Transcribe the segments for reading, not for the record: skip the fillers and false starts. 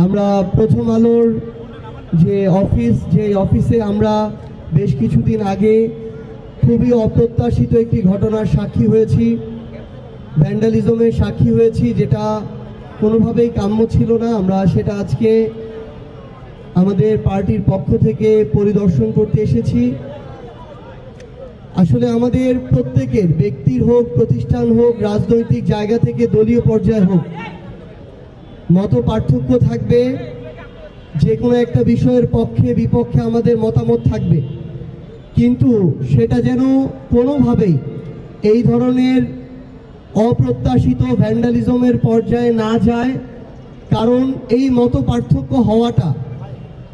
আমরা প্রথম আলোর যে অফিসে আমরা বেশ কিছুদিন আগে খুবই অপ্রত্যাশিত একটি ঘটনার সাক্ষী হয়েছি, ভ্যান্ডালিজমের সাক্ষী হয়েছি, যেটা কোনোভাবেই কাম্য ছিল না। আমরা সেটা আজকে আমাদের পার্টির পক্ষ থেকে পরিদর্শন করতে এসেছি। আসলে আমাদের প্রত্যেকের, ব্যক্তির হোক, প্রতিষ্ঠান হোক, রাজনৈতিক জায়গা থেকে দলীয় পর্যায়ে হোক, মত পার্থক্য থাকবে, যে কোনো একটা বিষয়ের পক্ষে বিপক্ষে আমাদের মতামত থাকবে, কিন্তু সেটা যেন কোনোভাবেই এই ধরনের অপ্রত্যাশিত ভ্যান্ডালিজমের পর্যায়ে না যায়। কারণ এই মত পার্থক্য হওয়াটা,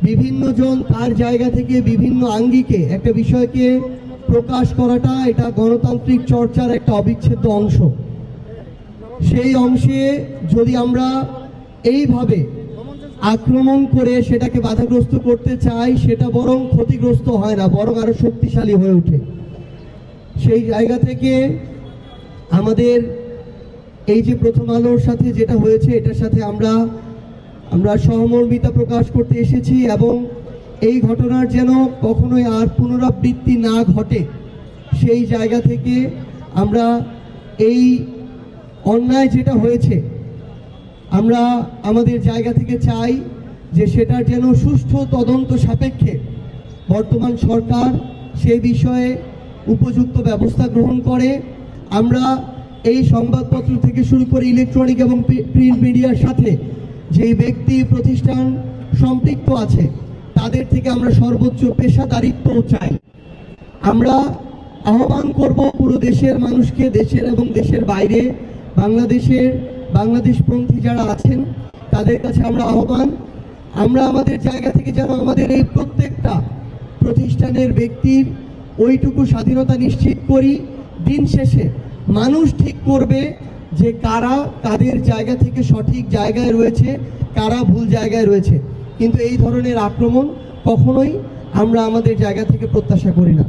বিভিন্ন জন তার জায়গা থেকে বিভিন্ন আঙ্গিকে একটা বিষয়কে প্রকাশ করাটা, এটা গণতান্ত্রিক চর্চার একটা অবিচ্ছেদ্য অংশ। সেই অংশে যদি আমরা এইভাবে আক্রমণ করে সেটাকে বাধাগ্রস্ত করতে চাই, সেটা বরং ক্ষতিগ্রস্ত হয় না, বরং আরো শক্তিশালী হয়ে ওঠে। সেই জায়গা থেকে আমাদের এই যে প্রথম আলোর সাথে যেটা হয়েছে, এটার সাথে আমরা সহমর্মিতা প্রকাশ করতে এসেছি এবং এই ঘটনার যেন কখনোই আর পুনরাবৃত্তি না ঘটে, সেই জায়গা থেকে আমরা এই অন্যায় যেটা হয়েছে, আমরা আমাদের জায়গা থেকে চাই যে সেটার যেন সুষ্ঠু তদন্ত সাপেক্ষে বর্তমান সরকার সেই বিষয়ে উপযুক্ত ব্যবস্থা গ্রহণ করে। আমরা এই সংবাদপত্র থেকে শুরু করে ইলেকট্রনিক এবং প্রিন্ট মিডিয়ার সাথে যেই ব্যক্তি প্রতিষ্ঠান সম্পৃক্ত আছে, তাদের থেকে আমরা সর্বোচ্চ পেশাদারিত্ব চাই। আমরা আহ্বান করব পুরো দেশের মানুষকে, দেশের এবং দেশের বাইরে বাংলাদেশপন্থী যারা আছেন তাদের কাছে আমরা আহ্বান, আমরা আমাদের জায়গা থেকে যেন আমাদের এই প্রত্যেকটা প্রতিষ্ঠানের ব্যক্তির ওইটুকু স্বাধীনতা নিশ্চিত করি। দিন শেষে মানুষ ঠিক করবে যে কারা কাদের জায়গা থেকে সঠিক জায়গায় রয়েছে, কারা ভুল জায়গায় রয়েছে, কিন্তু এই ধরনের আক্রমণ কখনোই আমরা আমাদের জায়গা থেকে প্রত্যাশা করি না।